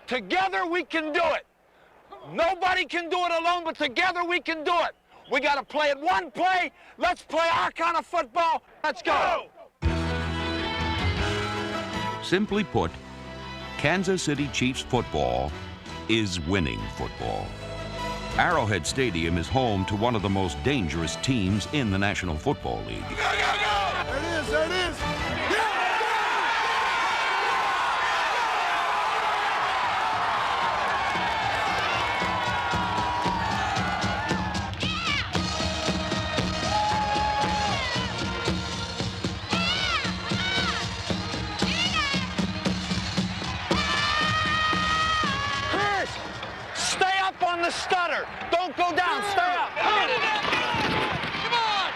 Together we can do it. Nobody can do it alone, but together we can do it. We got to play it one play. Let's play our kind of football. Let's go. Simply put, Kansas City Chiefs football is winning football. Arrowhead Stadium is home to one of the most dangerous teams in the National Football League. Go, go, go! There it is, there it is. The stutter. Don't go down. Stay up. Come on.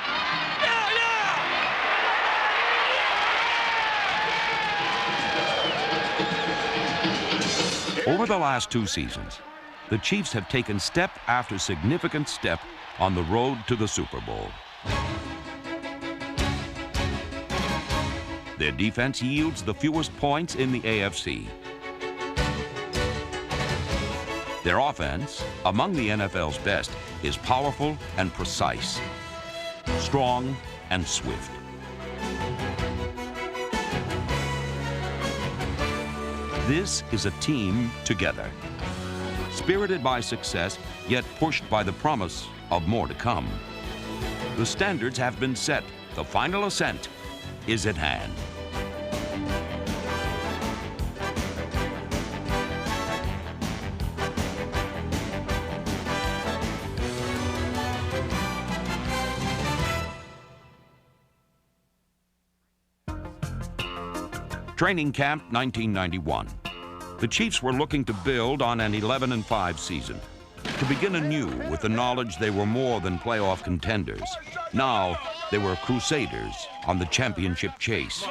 Yeah. Over the last 2 seasons, the Chiefs have taken step after significant step on the road to the Super Bowl. Their defense yields the fewest points in the AFC. Their offense, among the NFL's best, is powerful and precise, strong and swift. This is a team together, spirited by success, yet pushed by the promise of more to come. The standards have been set. The final ascent is at hand. Training Camp 1991. The Chiefs were looking to build on an 11-5 season, to begin anew with the knowledge they were more than playoff contenders. Now, they were crusaders on the championship chase.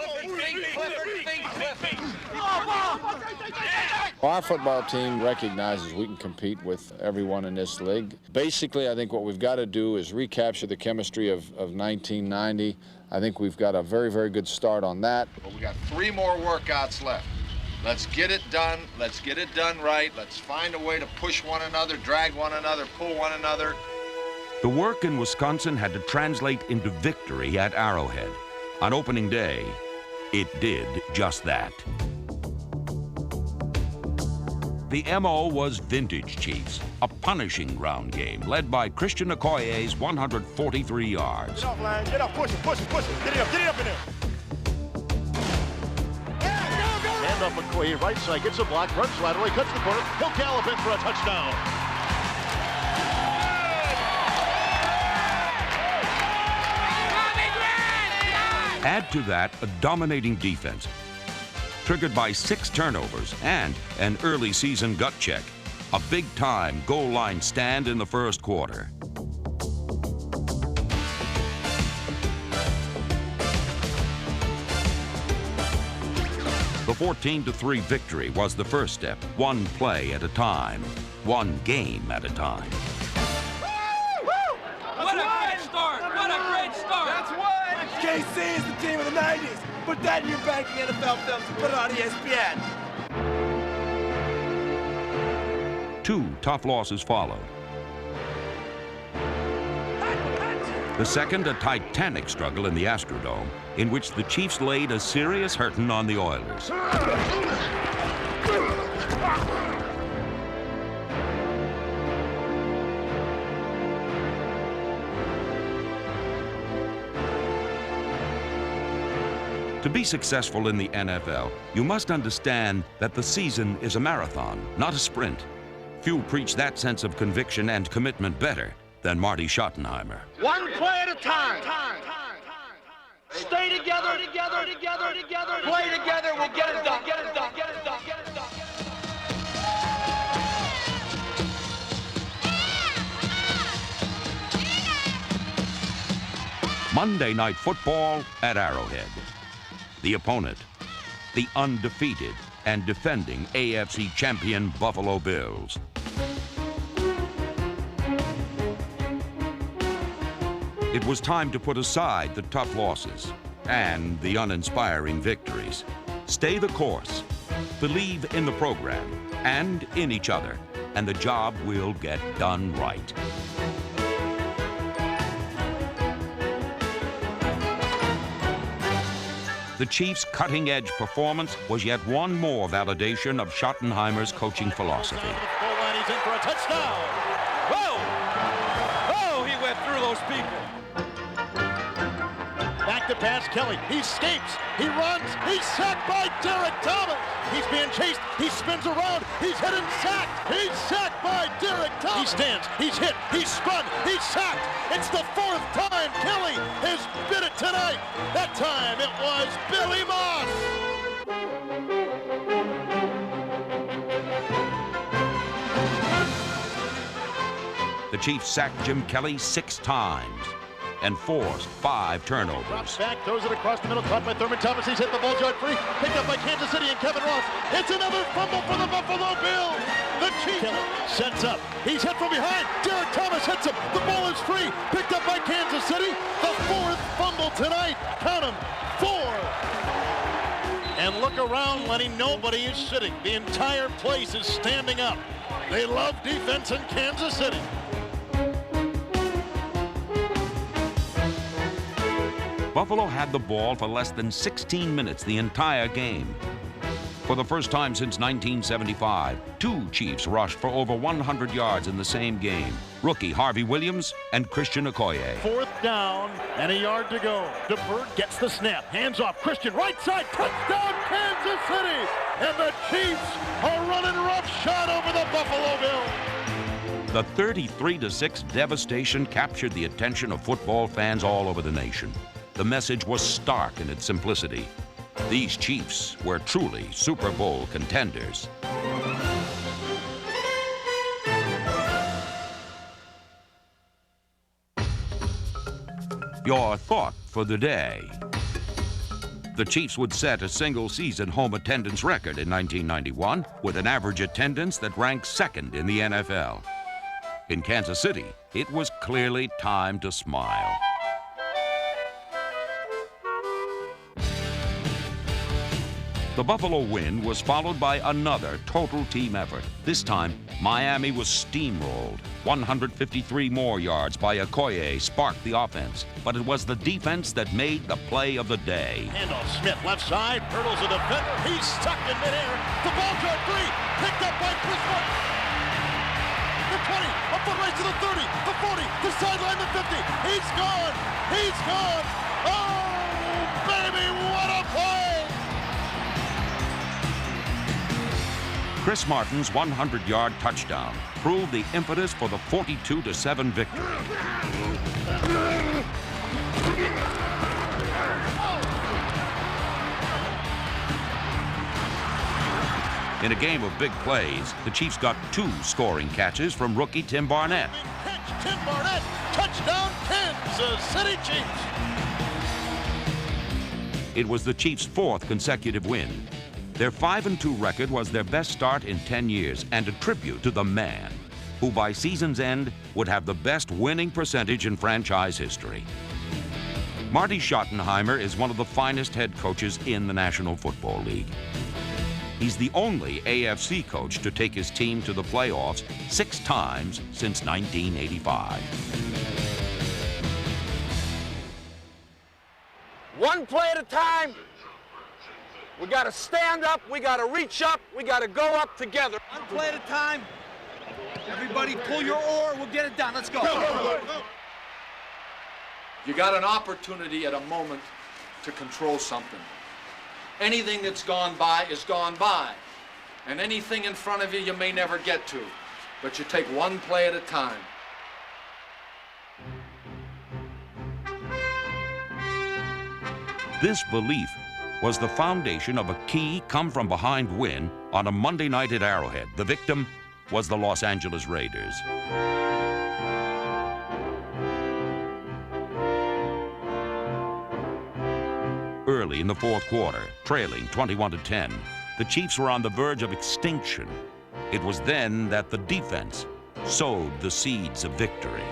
Our football team recognizes we can compete with everyone in this league. Basically, I think what we've got to do is recapture the chemistry of 1990. I think we've got a very, very good start on that. Well, we got 3 more workouts left. Let's get it done. Let's get it done right. Let's find a way to push one another, drag one another, pull one another. The work in Wisconsin had to translate into victory at Arrowhead. On opening day, it did just that. The MO was vintage Chiefs, a punishing ground game led by Christian Okoye's 143 yards. Get off, line. Get off. Push it, push it, push it. Get it up in there. Hand up Kaye, right side, gets a block, runs laterally, cuts the corner. He'll gallop in for a touchdown. Add to that a dominating defense, triggered by 6 turnovers and an early season gut check. A big-time goal line stand in the first quarter. The 14-3 victory was the first step, one play at a time, one game at a time. What a great start! What a great start! That's what! KC is the team of the 90s. Put that in your banking NFL films and put it on ESPN. 2 tough losses followed. The second, a titanic struggle in the Astrodome, in which the Chiefs laid a serious hurting on the Oilers. To be successful in the NFL, you must understand that the season is a marathon, not a sprint. Few preach that sense of conviction and commitment better than Marty Schottenheimer. One play at a time. Stay together. Play together. We'll get it done. Monday Night Football at Arrowhead. The opponent, the undefeated and defending AFC champion Buffalo Bills. It was time to put aside the tough losses and the uninspiring victories. Stay the course Believe in the program and in each other, and the job will get done right. The Chiefs' cutting-edge performance was yet one more validation of Schottenheimer's coaching philosophy. Goal line, he's in for a touchdown. Whoa! Oh, he went through those people. Back to pass, Kelly. He escapes. He runs. He's sacked by Derek Thomas. He's being chased. He spins around. He's hit and sacked. He's sacked by Derek Thomas. He stands. He's hit. He's spun. He's sacked. It's the fourth time Kelly has been it tonight. That time it was Billy Moss. The Chiefs sacked Jim Kelly 6 times and forced 5 turnovers. Drops back, throws it across the middle, caught by Thurman Thomas. He's hit the ball yard free, picked up by Kansas City and Kevin Ross. It's another fumble for the Buffalo Bills. The Chiefs sets up. He's hit from behind. Derek Thomas hits him. The ball is free, picked up by Kansas City. The 4th fumble tonight. Count them, 4. And look around, Lenny. Nobody is sitting. The entire place is standing up. They love defense in Kansas City. Buffalo had the ball for less than 16 minutes the entire game. For the first time since 1975, 2 Chiefs rushed for over 100 yards in the same game. Rookie Harvey Williams and Christian Okoye. 4th down and a yard to go. DeBerg gets the snap. Hands off. Christian, right side. Touchdown, Kansas City. And the Chiefs are running roughshod over the Buffalo Bills. The 33-6 devastation captured the attention of football fans all over the nation. The message was stark in its simplicity. These Chiefs were truly Super Bowl contenders. Your thought for the day. The Chiefs would set a single-season home attendance record in 1991 with an average attendance that ranked 2nd in the NFL. In Kansas City, it was clearly time to smile. The Buffalo win was followed by another total team effort. This time, Miami was steamrolled. 153 more yards by Okoye sparked the offense, but it was the defense that made the play of the day. Handoff, Smith, left side, hurdles a defender. He's stuck in midair. The ball yard free, picked up by Chris Martin. The 20, a foot race to the 30, the 40, the sideline, the 50. He's gone. He's gone. Oh, baby, what a play! Chris Martin's 100-yard touchdown proved the impetus for the 42-7 victory. In a game of big plays, the Chiefs got 2 scoring catches from rookie Tim Barnett. Catch, Tim Barnett, touchdown, Kansas City Chiefs. It was the Chiefs' 4th consecutive win. Their 5-2 record was their best start in 10 years and a tribute to the man who by season's end would have the best winning percentage in franchise history. Marty Schottenheimer is one of the finest head coaches in the National Football League. He's the only AFC coach to take his team to the playoffs 6 times since 1985. One play at a time. We got to stand up, we got to reach up, we got to go up together. One play at a time. Everybody pull your oar, we'll get it done. Let's go. You got an opportunity at a moment to control something. Anything that's gone by is gone by. And anything in front of you, you may never get to. But you take one play at a time. This belief was the foundation of a key come-from-behind win on a Monday night at Arrowhead. The victim was the Los Angeles Raiders. Early in the 4th quarter, trailing 21-10, the Chiefs were on the verge of extinction. It was then that the defense sowed the seeds of victory.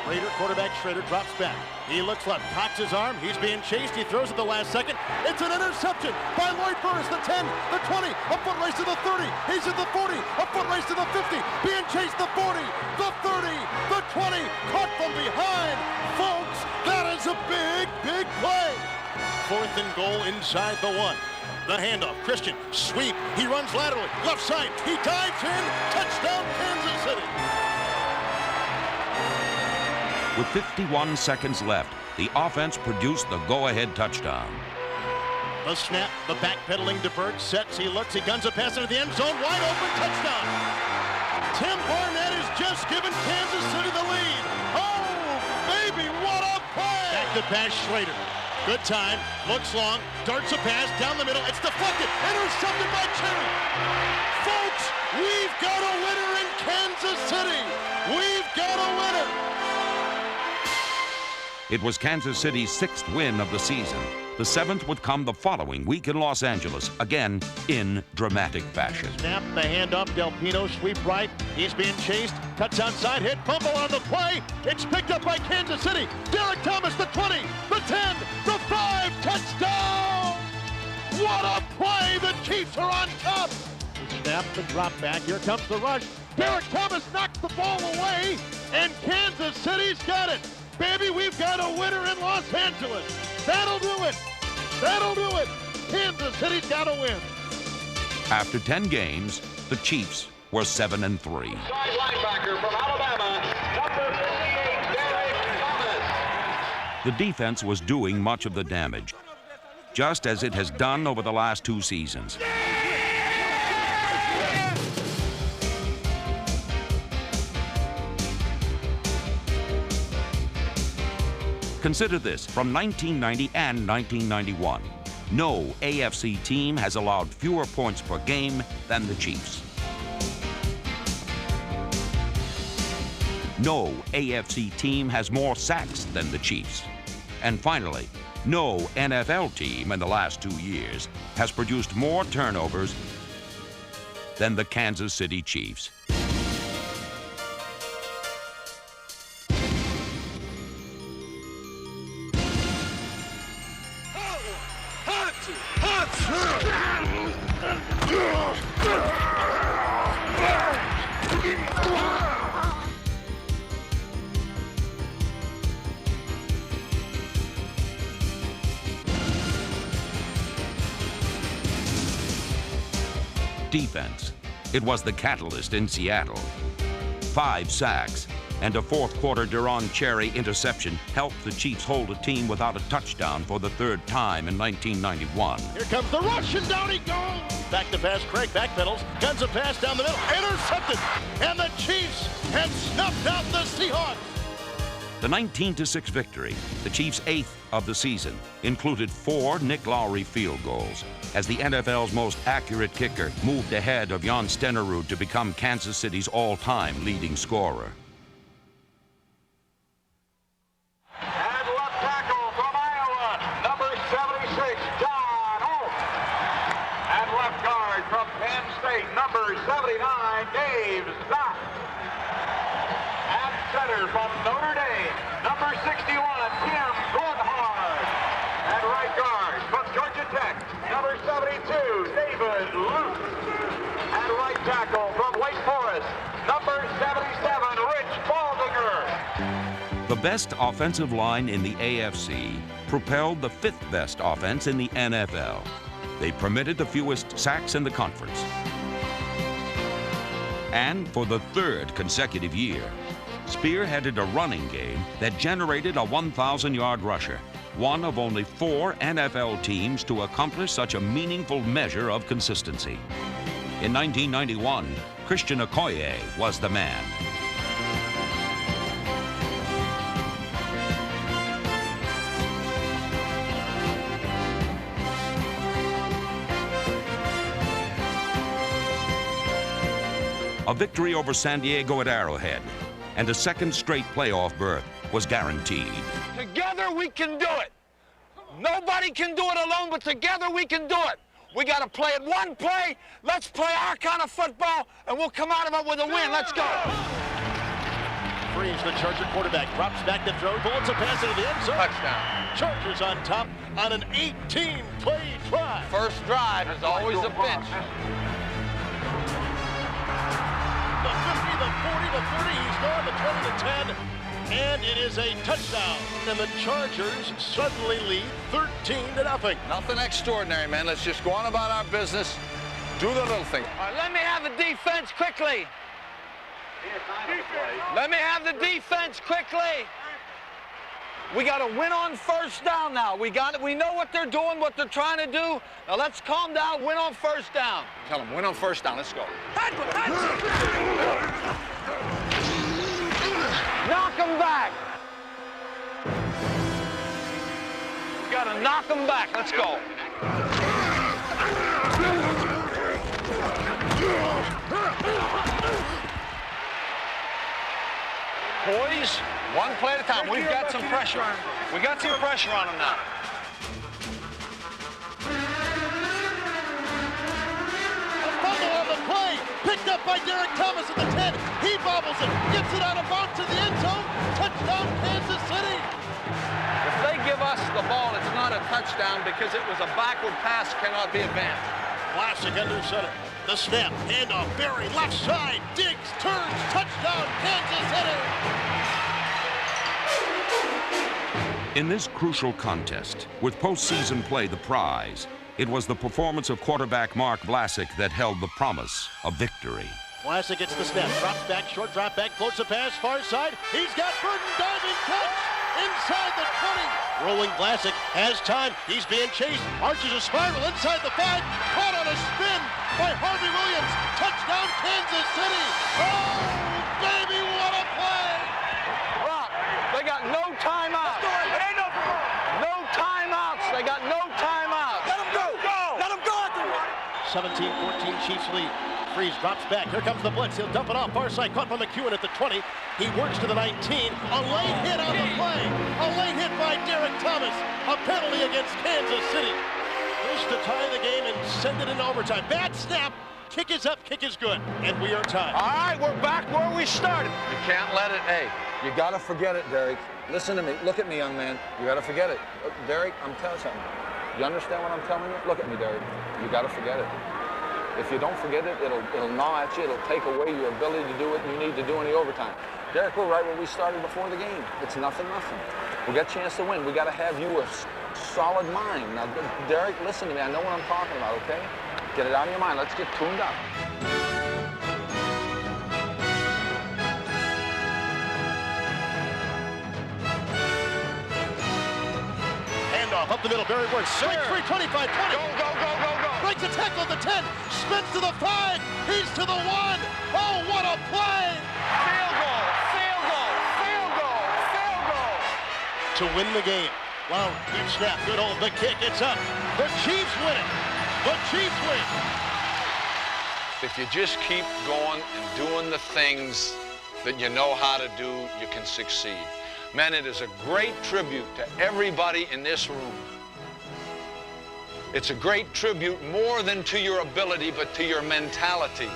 Raider quarterback Schrader drops back. He looks left, cocks his arm. He's being chased. He throws at the last second. It's an interception by Lloyd Burris. The 10, the 20, a foot race to the 30. He's at the 40, a foot race to the 50. Being chased the 40, the 30, the 20. Caught from behind. Folks, that is a big, big play. 4th and goal inside the 1. The handoff, Christian, sweep. He runs laterally, left side. He dives in. Touchdown, Kansas City. With 51 seconds left, the offense produced the go-ahead touchdown. The snap, the backpedaling to Bird, sets, he looks, he guns a pass into the end zone, wide open, touchdown. Tim Barnett has just given Kansas City the lead. Oh, baby, what a play! Back to pass, Schrader. Good time, looks long, darts a pass down the middle, it's deflected, intercepted by Cherry. Folks, we've got a winner in Kansas City. We've got a winner. It was Kansas City's 6th win of the season. The 7th would come the following week in Los Angeles, again in dramatic fashion. Snap, the handoff, Del Pino, sweep right. He's being chased, cuts outside, hit, fumble on the play. It's picked up by Kansas City. Derek Thomas, the 20, the 10, the 5, touchdown! What a play! The Chiefs are on top. Snap, the drop back. Here comes the rush. Derek Thomas knocks the ball away, and Kansas City's got it. Baby, we've got a winner in Los Angeles. That'll do it. That'll do it. Kansas City's got a win. After 10 games, the Chiefs were 7-3. Side linebacker from Alabama, number 58, Derek Thomas. The defense was doing much of the damage, just as it has done over the last 2 seasons. Consider this, from 1990 and 1991, no AFC team has allowed fewer points per game than the Chiefs. No AFC team has more sacks than the Chiefs. And finally, no NFL team in the last 2 years has produced more turnovers than the Kansas City Chiefs. Defense. It was the catalyst in Seattle. 5 sacks and a fourth-quarter Deron Cherry interception helped the Chiefs hold a team without a touchdown for the 3rd time in 1991. Here comes the rush, and down he goes. Back to pass, Craig backpedals, guns a pass down the middle, intercepted, and the Chiefs have snuffed out the Seahawks. The 19-6 victory, the Chiefs' 8th of the season, included 4 Nick Lowry field goals, as the NFL's most accurate kicker moved ahead of Jan Stenerud to become Kansas City's all-time leading scorer. And left tackle from Iowa, number 76, John Holt. And left guard from Penn State, number 79, Dave Stott. And center from Notre Dame, number 61, Tim Gordhard. And right guard from Georgia Tech, number 72, David Luke. And right tackle from Wake Forest, number 77, Rich Baldinger. The best offensive line in the AFC propelled the 5th best offense in the NFL. They permitted the fewest sacks in the conference. And for the 3rd consecutive year, spearheaded a running game that generated a 1,000-yard rusher, one of only 4 NFL teams to accomplish such a meaningful measure of consistency. In 1991, Christian Okoye was the man. A victory over San Diego at Arrowhead and a 2nd straight playoff berth was guaranteed. Together we can do it. Nobody can do it alone, but together we can do it. We got to play it one play. Let's play our kind of football, and we'll come out of it with a win. Let's go. Freeze, the Charger quarterback, drops back to throw, bullets a pass into the end zone. Touchdown. Chargers on top on an 18-play drive. First drive is always a pinch. The 50, the 40, the 30, he's gone, the 20, the 10, and it is a touchdown. And the Chargers suddenly lead 13-0. Nothing extraordinary, man. Let's just go on about our business. Do the little thing. All right, let me have the defense quickly. Let me have the defense quickly. We got to win on first down now. We know what they're doing, what they're trying to do. Now let's calm down, win on first down. Tell them, win on first down. Let's go. Knock them back. We got to knock them back. Let's go. Boys, one play at a time. We've got some pressure. We got some pressure on them now. A fumble on the play, picked up by Derek Thomas at the 10. He bobbles it, gets it out of bounds to the end zone. Touchdown, Kansas City. If they give us the ball, it's not a touchdown because it was a backward pass, cannot be advanced. Classic under center. The snap, handoff, Barry, left side, Diggs, turns, touchdown, Kansas City. In this crucial contest, with postseason play the prize, it was the performance of quarterback Mark Vlasic that held the promise of victory. Vlasic gets the snap, drops back, short drop back, floats a pass, far side. He's got Burton, diving catch inside the 20. Rolling Vlasic has time. He's being chased, arches a spiral inside the 5, caught on a spin by Harvey Williams. Touchdown, Kansas City. Oh, baby, what a play. Rock, they got no timeouts. No timeouts. They got no timeouts. Let him go. Let him go. 17-14 Chiefs lead. Freeze drops back. Here comes the blitz. He'll dump it off. Far side caught by McEwen at the 20. He works to the 19. A late hit on the play. A late hit by Derek Thomas. A penalty against Kansas City. This to tie the game and send it into overtime. Bad snap. Kick is up. Kick is good. And we are tied. All right, we're back where we started. You can't let it, hey, you got to forget it, Derek. Listen to me. Look at me, young man. You got to forget it. Derek, I'm telling you something. You understand what I'm telling you? Look at me, Derek. You got to forget it. If you don't forget it, it'll gnaw at you. It'll take away your ability to do what you need to do in the overtime. Derek, we're right where we started before the game. It's nothing. We got a chance to win. We got to have you a solid mind. Now, Derek, listen to me. I know what I'm talking about, okay? Get it out of your mind. Let's get tuned up. Handoff up the middle. Barry Ward. Strike 3, 25, 20. Go. Breaks a tackle at the 10. Spins to the 5. He's to the 1. Oh, what a play! Field goal. To win the game. Wow, good snap, good hold, the kick, it's up. The Chiefs win it. The Chiefs win. If you just keep going and doing the things that you know how to do, you can succeed. Man, it is a great tribute to everybody in this room. It's a great tribute more than to your ability, but to your mentality,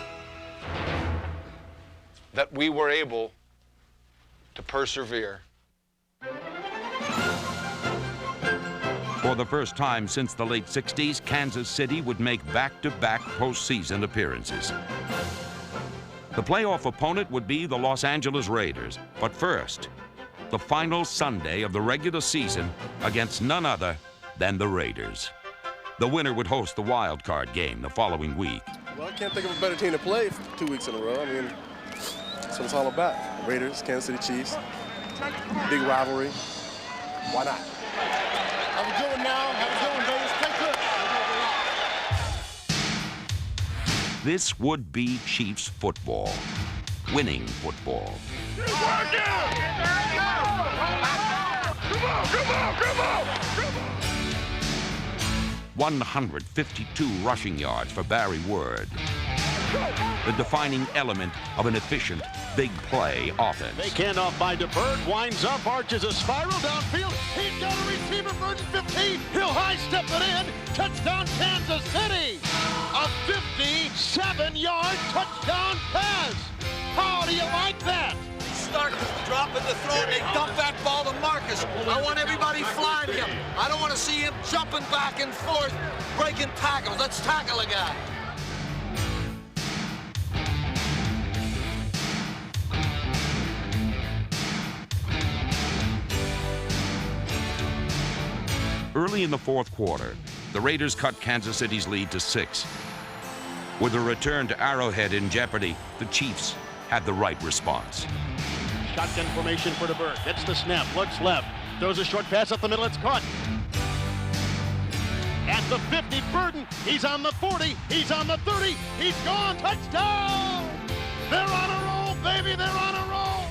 that we were able to persevere. For the first time since the late 60s, Kansas City would make back-to-back postseason appearances. The playoff opponent would be the Los Angeles Raiders. But first, the final Sunday of the regular season against none other than the Raiders. The winner would host the wild card game the following week. Well, I can't think of a better team to play 2 weeks in a row. I mean, that's what it's all about. Raiders, Kansas City Chiefs, big rivalry. Why not? How we doing now? How we doing, Vegas? Play good. This would be Chiefs football, winning football. Come on! 152 rushing yards for Barry Ward. The defining element of an efficient, big play offense. Fake handoff by DeBerg, winds up, arches a spiral downfield. He's got a receiver, Burton 15. He'll high step it in. Touchdown, Kansas City. A 57-yard touchdown pass. How do you like that? start dropping the throw and they dump that ball to Marcus. I want everybody flying him. I don't want to see him jumping back and forth, breaking tackles. Let's tackle a guy. Early in the fourth quarter, the Raiders cut Kansas City's lead to 6. With a return to Arrowhead in jeopardy, the Chiefs had the right response. Shotgun formation for the berth. Gets the snap, looks left, throws a short pass up the middle, it's caught. At the 50, Burden, he's on the 40, he's on the 30, he's gone, touchdown! They're on a roll, baby, they're on a roll!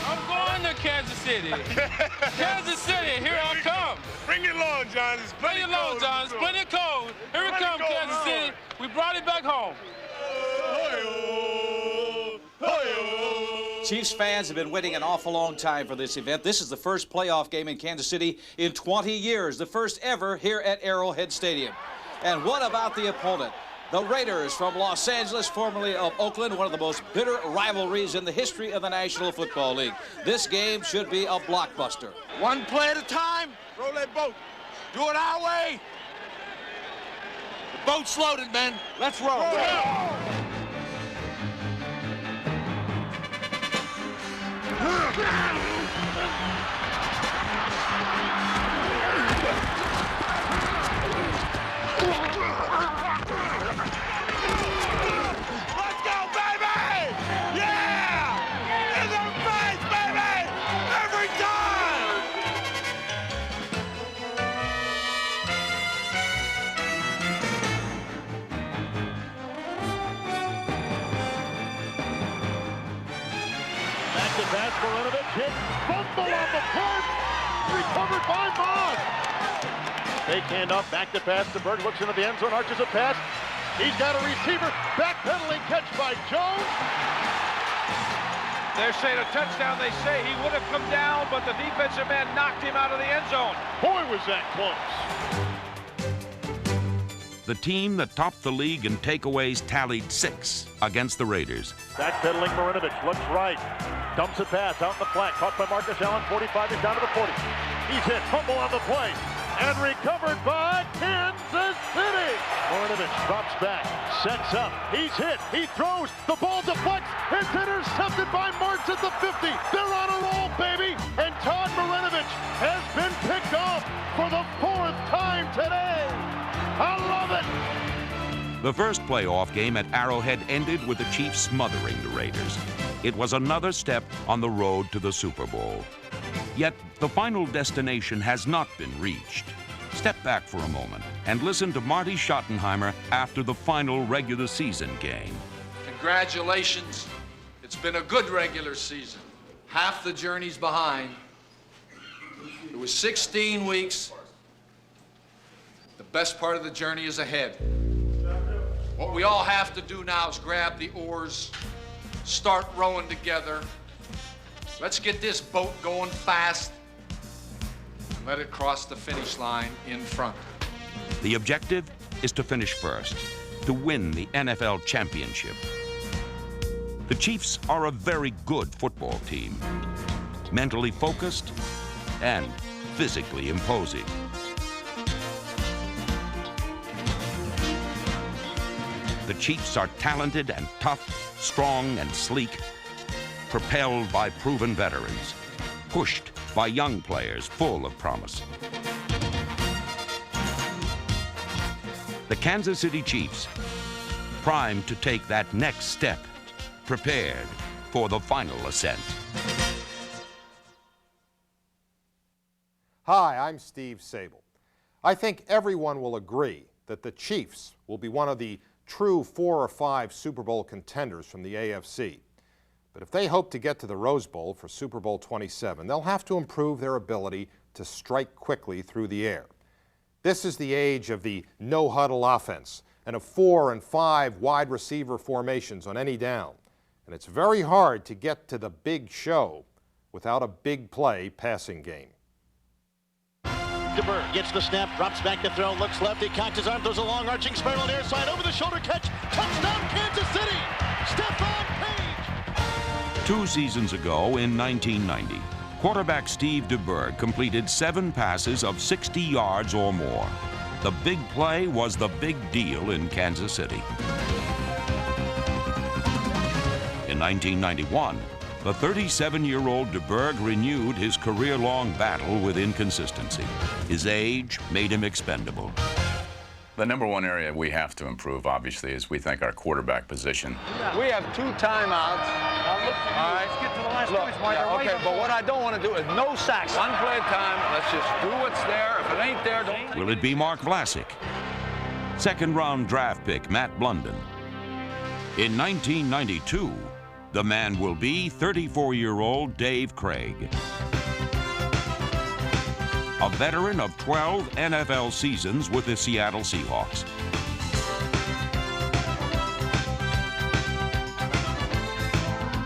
I'm going to Kansas City. Kansas City, here I come. Bring it long, John. It's Bring it long, John. It's plenty cold. Here we come, Kansas City. We brought it back home. Chiefs fans have been waiting an awful long time for this event. This is the first playoff game in Kansas City in 20 years, the first ever here at Arrowhead Stadium. And what about the opponent? The Raiders from Los Angeles, formerly of Oakland, one of the most bitter rivalries in the history of the National Football League. This game should be a blockbuster. One play at a time. Roll that boat. Do it our way. The boat's loaded, men. Let's roll. Pass for hit, fumble on the punt, recovered by Moss. Fake handoff, back to pass to Bird, looks into the end zone, arches a pass. He's got a receiver, backpedaling catch by Jones. They're saying a touchdown. They say he would have come down, but the defensive man knocked him out of the end zone. Boy, was that close. The team that topped the league in takeaways tallied 6 against the Raiders. Backpedaling Marinovich, looks right. Dumps a pass out in the flat, caught by Marcus Allen, 45, he's down to the 40. He's hit, fumble on the play, and recovered by Kansas City. Marinovich drops back, sets up, he's hit, he throws, the ball deflects, it's intercepted by Martz at the 50. They're on a roll, baby, and Todd Marinovich has been picked off for the 4th time today. I love it. The first playoff game at Arrowhead ended with the Chiefs smothering the Raiders. It was another step on the road to the Super Bowl. Yet the final destination has not been reached. Step back for a moment and listen to Marty Schottenheimer after the final regular season game. Congratulations. It's been a good regular season. Half the journey's behind. It was 16 weeks. The best part of the journey is ahead. What we all have to do now is grab the oars, start rowing together. Let's get this boat going fast and let it cross the finish line in front. The objective is to finish first, to win the NFL championship. The Chiefs are a very good football team, mentally focused and physically imposing. The Chiefs are talented and tough, strong and sleek, propelled by proven veterans, pushed by young players full of promise. The Kansas City Chiefs, primed to take that next step, prepared for the final ascent. Hi, I'm Steve Sable. I think everyone will agree that the Chiefs will be one of the true 4 or 5 Super Bowl contenders from the AFC. But if they hope to get to the Rose Bowl for Super Bowl 27, they'll have to improve their ability to strike quickly through the air. This is the age of the no-huddle offense and of 4 and 5 wide receiver formations on any down. And it's very hard to get to the big show without a big play passing game. DeBerg gets the snap, drops back to throw, looks left, he cocks his arm, throws a long arching spiral near side, over the shoulder catch, touchdown Kansas City! Stephon Page! 2 seasons ago, in 1990, quarterback Steve DeBerg completed 7 passes of 60 yards or more. The big play was the big deal in Kansas City. In 1991, the 37-year-old DeBerg renewed his career-long battle with inconsistency. His age made him expendable. The number one area we have to improve, obviously, is we think our quarterback position. We have 2 timeouts. All right. Let's get to the last Look, points while they're okay, waiting but for what I don't want to do is no sacks. One play at a time. Let's just do what's there. If it ain't there, don't. Will it be Mark Vlasic? Second-round draft pick Matt Blunden. In 1992, the man will be 34-year-old Dave Craig. A veteran of 12 NFL seasons with the Seattle Seahawks.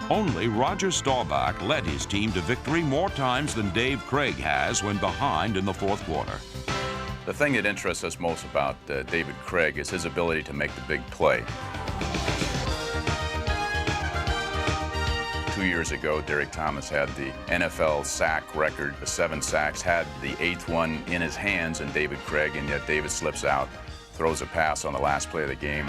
Only Roger Staubach led his team to victory more times than Dave Craig has when behind in the 4th quarter. The thing that interests us most about David Craig is his ability to make the big play. 2 years ago, Derek Thomas had the NFL sack record, 7 sacks, had the 8th one in his hands, and David Craig, and yet David slips out, throws a pass on the last play of the game.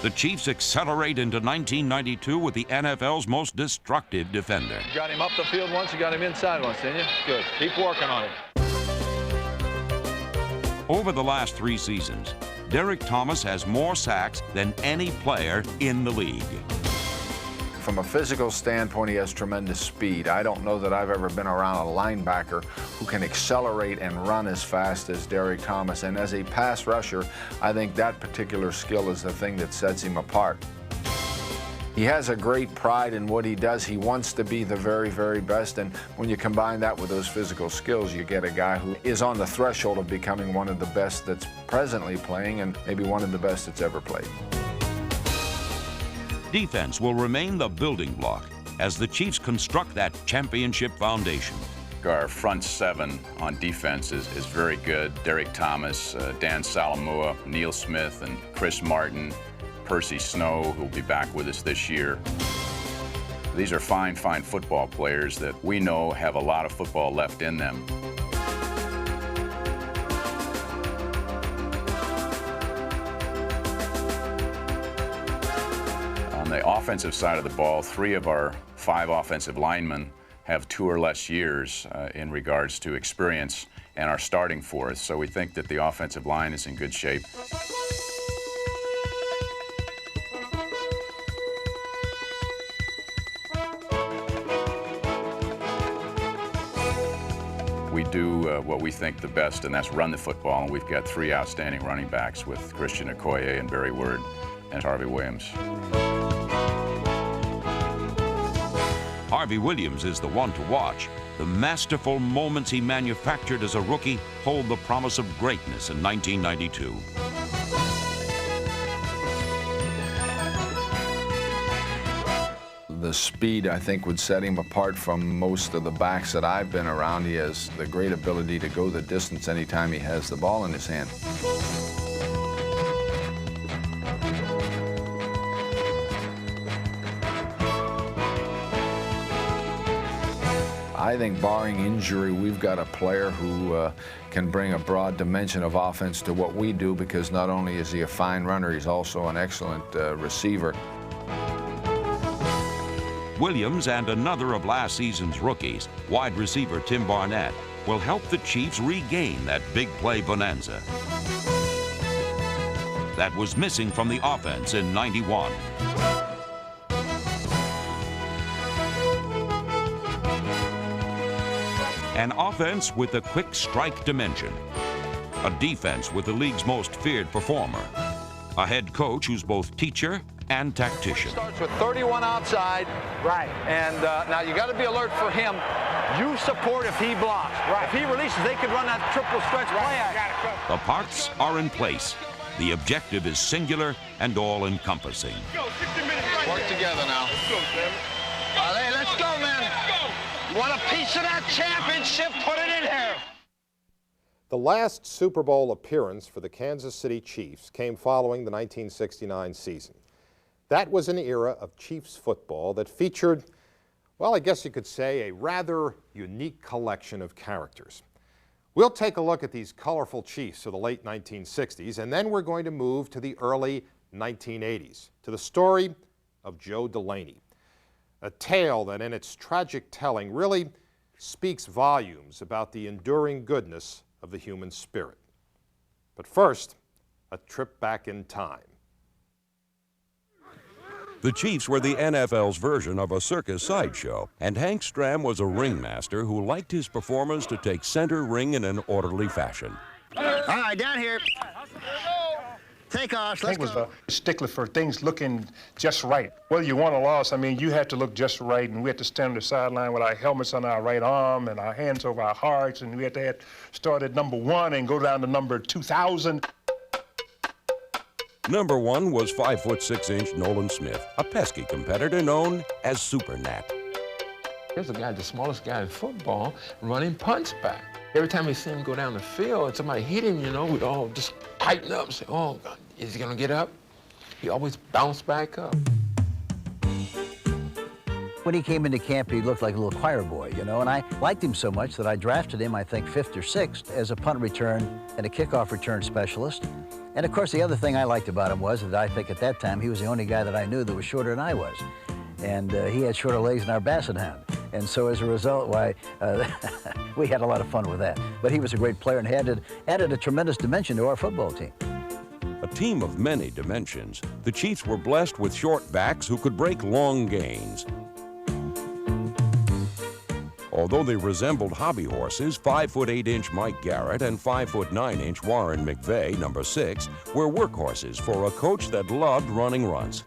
The Chiefs accelerate into 1992 with the NFL's most destructive defender. You got him up the field once, you got him inside once, didn't you? Good. Keep working on it. Over the last 3 seasons, Derek Thomas has more sacks than any player in the league. From a physical standpoint, he has tremendous speed. I don't know that I've ever been around a linebacker who can accelerate and run as fast as Derek Thomas. And as a pass rusher, I think that particular skill is the thing that sets him apart. He has a great pride in what he does. He wants to be the very, very best. And when you combine that with those physical skills, you get a guy who is on the threshold of becoming one of the best that's presently playing and maybe one of the best that's ever played. Defense will remain the building block as the Chiefs construct that championship foundation. Our front 7 on defense is very good. Derek Thomas, Dan Salamua, Neil Smith, and Chris Martin, Percy Snow, who will be back with us this year. These are fine, fine football players that we know have a lot of football left in them. On the offensive side of the ball, 3 of our 5 offensive linemen have 2 or less years in regards to experience and are starting for us. So we think that the offensive line is in good shape. We do what we think the best, and that's run the football, and we've got 3 outstanding running backs with Christian Okoye and Barry Word and Harvey Williams. Harvey Williams is the one to watch. The masterful moments he manufactured as a rookie hold the promise of greatness in 1992. The speed, I think, would set him apart from most of the backs that I've been around. He has the great ability to go the distance anytime he has the ball in his hand. I think barring injury, we've got a player who can bring a broad dimension of offense to what we do, because not only is he a fine runner, he's also an excellent receiver. Williams and another of last season's rookies, wide receiver Tim Barnett, will help the Chiefs regain that big play bonanza that was missing from the offense in '91. An offense with a quick strike dimension. A defense with the league's most feared performer. A head coach who's both teacher and tactician. Starts with 31 outside. Right. And now you got to be alert for him. You support if he blocks. Right. If he releases, they could run that triple stretch play action. The parts are in place. The objective is singular and all-encompassing. Work together now. Let's go, Sam. Hey, let's go, man. You want a piece of that championship? Put it in here. The last Super Bowl appearance for the Kansas City Chiefs came following the 1969 season. That was an era of Chiefs football that featured, well, I guess you could say, a rather unique collection of characters. We'll take a look at these colorful Chiefs of the late 1960s, and then we're going to move to the early 1980s, to the story of Joe Delaney, a tale that in its tragic telling really speaks volumes about the enduring goodness of the human spirit. But first, a trip back in time. The Chiefs were the NFL's version of a circus sideshow, and Hank Stram was a ringmaster who liked his performers to take center ring in an orderly fashion. All right, down here. Take off, let's go. Hank was a stickler for things looking just right. Whether you won or lost, I mean, you had to look just right, and we had to stand on the sideline with our helmets on our right arm and our hands over our hearts, and we had to start at number 1 and go down to number 2,000. Number 1 was 5'6" Nolan Smith, a pesky competitor known as Super Nat. Here's a guy, the smallest guy in football, running punts back. Every time we see him go down the field and somebody hit him, you know, we'd all just tighten up and say, oh, God, is he gonna get up? He always bounced back up. When he came into camp, he looked like a little choir boy, you know, and I liked him so much that I drafted him, I think, 5th or 6th as a punt return and a kickoff return specialist. And of course, the other thing I liked about him was that I think at that time he was the only guy that I knew that was shorter than I was. And he had shorter legs than our Basset Hound. And so as a result, why, we had a lot of fun with that. But he was a great player and added a tremendous dimension to our football team. A team of many dimensions, the Chiefs were blessed with short backs who could break long gains. Although they resembled hobby horses, 5'8" Mike Garrett and 5'9" Warren McVeigh, number 6, were workhorses for a coach that loved running runs.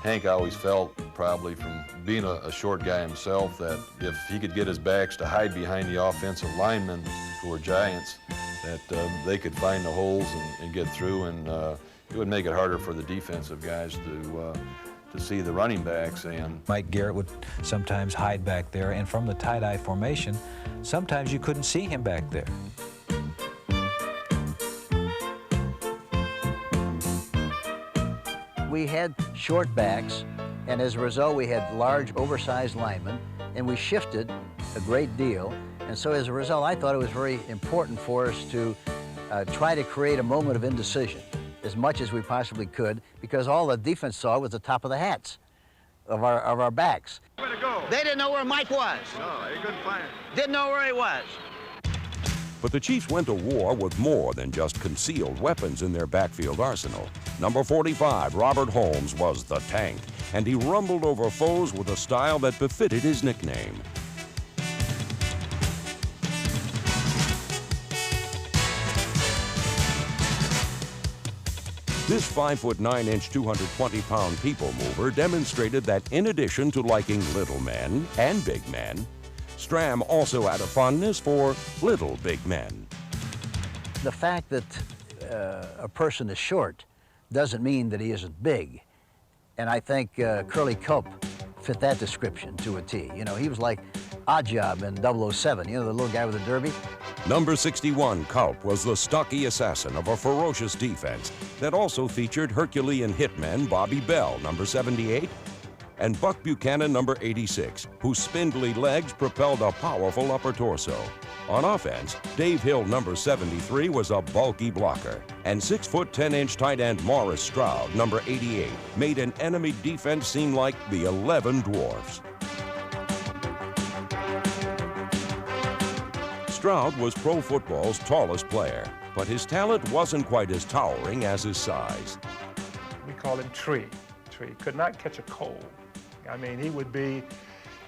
Hank always felt, probably from being a short guy himself, that if he could get his backs to hide behind the offensive linemen, who were giants, that they could find the holes and get through, and it would make it harder for the defensive guys to see the running backs. And Mike Garrett would sometimes hide back there, and from the tie-dye formation, sometimes you couldn't see him back there. We had short backs, and as a result, we had large, oversized linemen, and we shifted a great deal. And so as a result, I thought it was very important for us to try to create a moment of indecision as much as we possibly could, because all the defense saw was the top of the hats of our backs. Way to go. They didn't know where Mike was. No, they couldn't find him. Didn't know where he was. But the Chiefs went to war with more than just concealed weapons in their backfield arsenal. Number 45, Robert Holmes, was the tank, and he rumbled over foes with a style that befitted his nickname. This 5'9", 220-pound people mover demonstrated that in addition to liking little men and big men, Stram also had a fondness for little big men. The fact that a person is short doesn't mean that he isn't big. And I think Curly Culp fit that description to a T. You know, he was like Oddjob in 007, you know, the little guy with the derby. Number 61, Culp, was the stocky assassin of a ferocious defense that also featured Herculean hitman Bobby Bell, number 78, and Buck Buchanan, number 86, whose spindly legs propelled a powerful upper torso. On offense, Dave Hill, number 73, was a bulky blocker, and 6'10" tight end Morris Stroud, number 88, made an enemy defense seem like the 11 Dwarfs. Stroud was pro football's tallest player, but his talent wasn't quite as towering as his size. We call him Tree. Tree could not catch a cold. I mean, he would be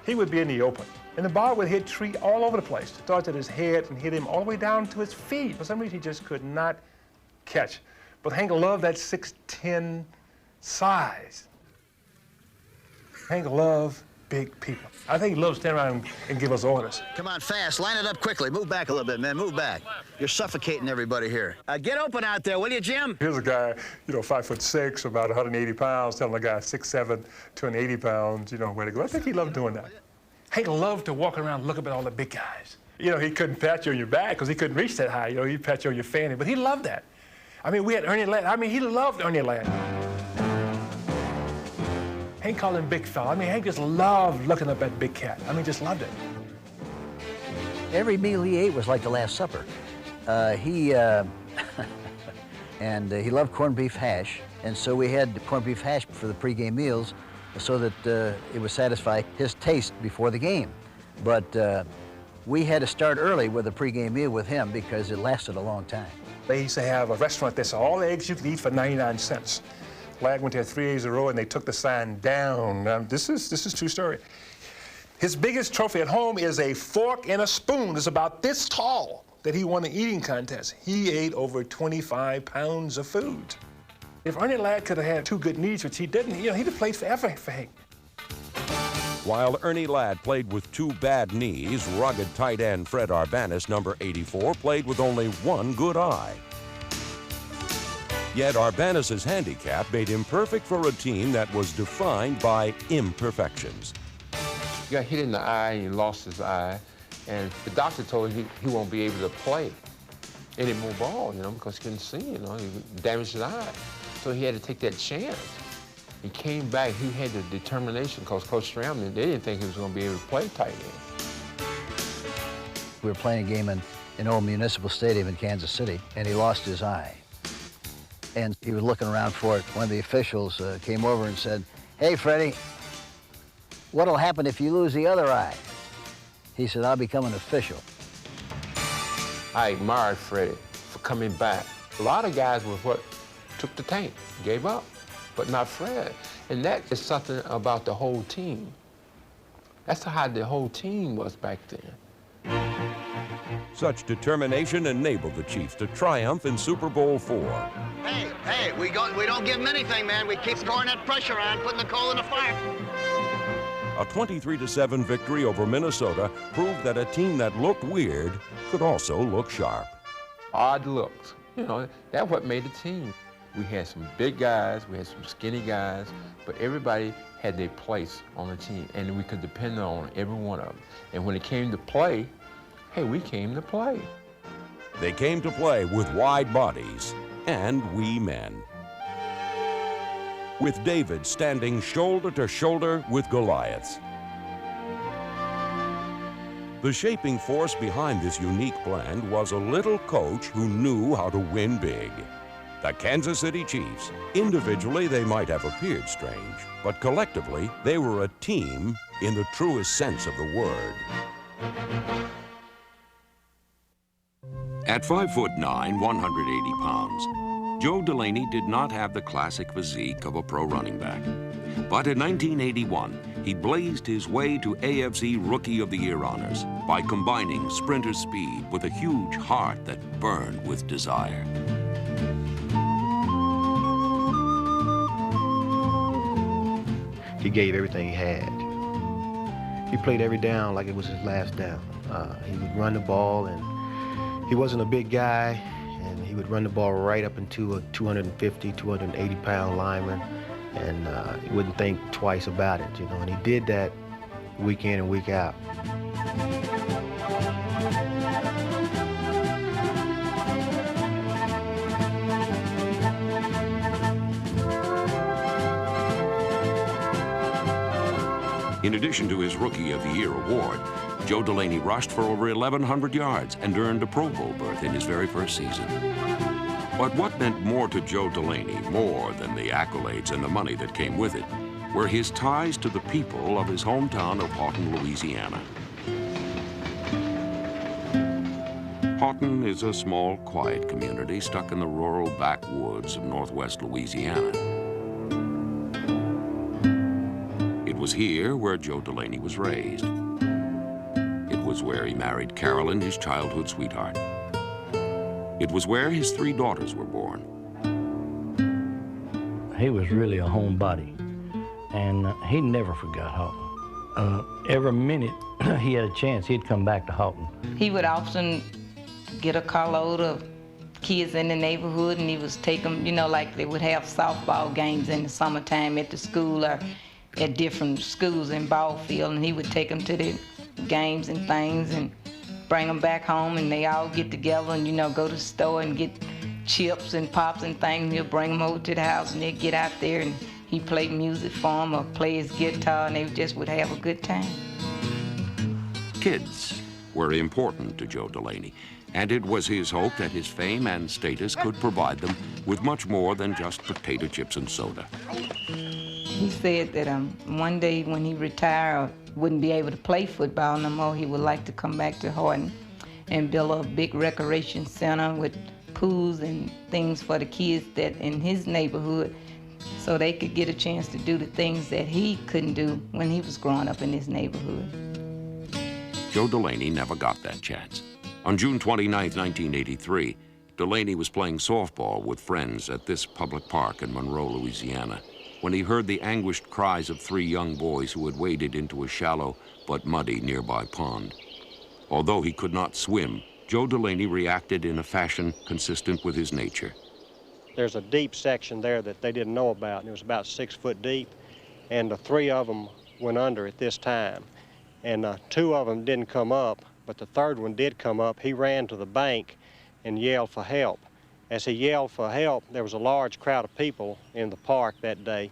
in the open. And the ball would hit Tree all over the place. It started at his head and hit him all the way down to his feet. For some reason, he just could not catch. But Hank loved that 6'10" size. Hank loved big people. I think he loves to stand around and give us orders. Come on, fast. Line it up quickly. Move back a little bit, man. Move back. You're suffocating everybody here. Get open out there, will you, Jim? Here's a guy, you know, 5'6", about 180 pounds, telling a guy 6'7", 280 pounds, you know, where to go. I think he loved doing that. Hank loved to walk around and look up at all the big guys. You know, he couldn't pat you on your back because he couldn't reach that high. You know, he'd pat you on your fanny, but he loved that. I mean, we had Ernie Ladd. I mean, he loved Ernie Ladd. Hank called him big fella. I mean, Hank just loved looking up at Big Cat. I mean, just loved it. Every meal he ate was like the Last Supper. He loved corned beef hash, and so we had corned beef hash for the pregame meals so that it would satisfy his taste before the game. But we had to start early with a pregame meal with him because it lasted a long time. They used to have a restaurant that said all the eggs you could eat for 99 cents. Ladd went there 3 days in a row and they took the sign down. This is true story. His biggest trophy at home is a fork and a spoon. It's about this tall that he won the eating contest. He ate over 25 pounds of food. If Ernie Ladd could have had 2 good knees, which he didn't, you know, he'd have played forever for Hank. While Ernie Ladd played with 2 bad knees, rugged tight end Fred Arbanis, number 84, played with only 1 good eye. Yet Arbanis' handicap made him perfect for a team that was defined by imperfections. He got hit in the eye and he lost his eye, and the doctor told him he won't be able to play any more ball, you know, because he couldn't see, you know, he damaged his eye. So he had to take that chance. He came back, he had the determination, because Coach Stramlin, they didn't think he was going to be able to play tight end. We were playing a game in old Municipal Stadium in Kansas City, and he lost his eye. And he was looking around for it. One of the officials came over and said, "Hey, Freddie, what'll happen if you lose the other eye?" He said, "I'll become an official." I admired Freddie for coming back. A lot of guys were what took the tank, gave up, but not Fred. And that is something about the whole team. That's how the whole team was back then. Such determination enabled the Chiefs to triumph in Super Bowl IV. Hey, we don't give them anything, man. We keep pouring that pressure on, putting the coal in the fire. A 23-7 victory over Minnesota proved that a team that looked weird could also look sharp. Odd looks, you know, that's what made the team. We had some big guys, we had some skinny guys, but everybody had their place on the team, and we could depend on every one of them. And when it came to play, hey, we came to play. They came to play with wide bodies and wee men. With David standing shoulder to shoulder with Goliaths. The shaping force behind this unique blend was a little coach who knew how to win big. The Kansas City Chiefs. Individually, they might have appeared strange, but collectively, they were a team in the truest sense of the word. At 5'9", 180 pounds, Joe Delaney did not have the classic physique of a pro running back. But in 1981, he blazed his way to AFC Rookie of the Year honors by combining sprinter speed with a huge heart that burned with desire. He gave everything he had. He played every down like it was his last down. He would run the ball, and he wasn't a big guy, and he would run the ball right up into a 250, 280-pound lineman, and he wouldn't think twice about it, you know, and he did that week in and week out. In addition to his Rookie of the Year award, Joe Delaney rushed for over 1,100 yards and earned a Pro Bowl berth in his very first season. But what meant more to Joe Delaney, more than the accolades and the money that came with it, were his ties to the people of his hometown of Houghton, Louisiana. Houghton is a small, quiet community stuck in the rural backwoods of northwest Louisiana. It was here where Joe Delaney was raised. It was where he married Carolyn, his childhood sweetheart. It was where his 3 daughters were born. He was really a homebody, and he never forgot Houghton. Every minute he had a chance, he'd come back to Houghton. He would often get a carload of kids in the neighborhood, and he would take them, you know, like they would have softball games in the summertime at the school or at different schools in ball field, and he would take them to the games and things, and bring them back home, and they all get together and, you know, go to the store and get chips and pops and things. He'll bring them over to the house, and they get out there, and he played music for them or play his guitar, and they just would have a good time. Kids were important to Joe Delaney, and it was his hope that his fame and status could provide them with much more than just potato chips and soda. He said that one day when he retired, wouldn't be able to play football no more, he would like to come back to Hardin and build a big recreation center with pools and things for the kids that in his neighborhood, so they could get a chance to do the things that he couldn't do when he was growing up in his neighborhood. Joe Delaney never got that chance. On June 29, 1983, Delaney was playing softball with friends at this public park in Monroe, Louisiana, when he heard the anguished cries of 3 young boys who had waded into a shallow but muddy nearby pond. Although he could not swim, Joe Delaney reacted in a fashion consistent with his nature. There's a deep section there that they didn't know about, and it was about 6 foot deep, and the 3 of them went under at this time. And 2 of them didn't come up, but the 3rd one did come up. He ran to the bank and yelled for help. As he yelled for help, there was a large crowd of people in the park that day,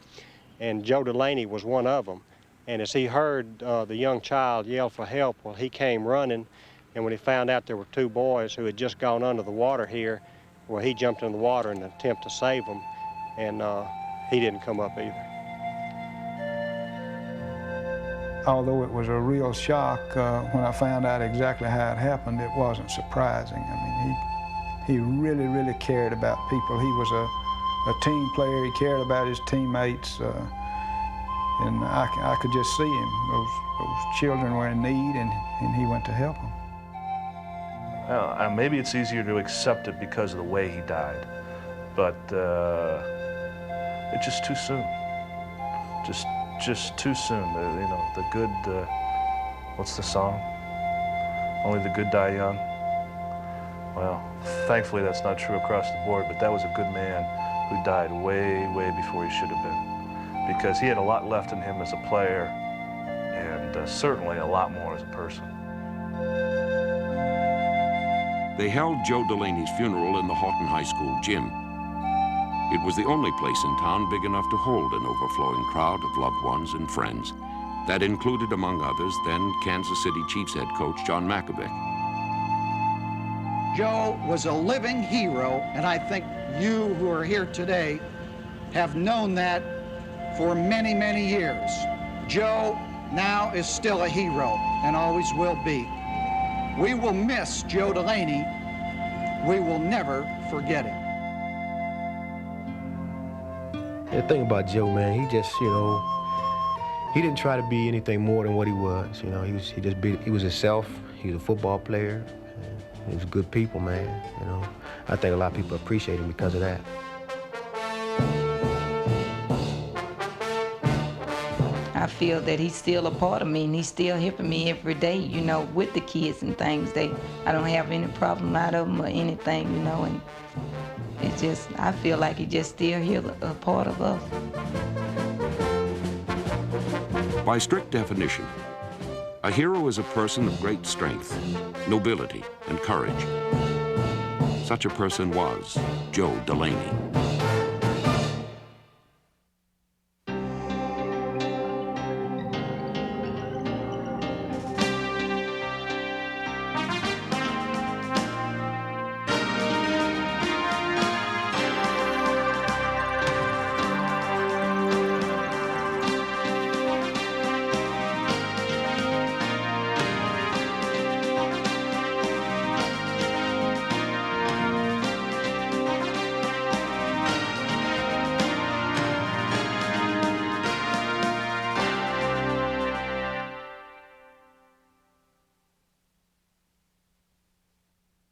and Joe Delaney was one of them. And as he heard the young child yell for help, well, he came running, and when he found out there were 2 boys who had just gone under the water here, well, he jumped in the water in an attempt to save them, and he didn't come up either. Although it was a real shock when I found out exactly how it happened, it wasn't surprising. I mean, he really, really cared about people. He was a team player. He cared about his teammates, and I could just see him. Those children were in need, and he went to help them. Maybe it's easier to accept it because of the way he died, but it's just too soon. Just too soon. You know, the good, what's the song? Only the good die young. Well, thankfully that's not true across the board, but that was a good man who died way, way before he should have been, because he had a lot left in him as a player, and certainly a lot more as a person. They held Joe Delaney's funeral in the Houghton High School gym. It was the only place in town big enough to hold an overflowing crowd of loved ones and friends. That included, among others, then Kansas City Chiefs head coach John Mackovic. Joe was a living hero, and I think you who are here today have known that for many, many years. Joe now is still a hero and always will be. We will miss Joe Delaney. We will never forget him. The thing about Joe, man, he just, you know, he didn't try to be anything more than what he was. You know, he was himself. He was a football player. He was good people, man. You know, I think a lot of people appreciate him because of that. I feel that he's still a part of me, and he's still helping me every day, you know, with the kids and things. I don't have any problem out of them or anything, you know, and it's just, I feel like he's just still here, a part of us. By strict definition, a hero is a person of great strength, nobility, and courage. Such a person was Joe Delaney.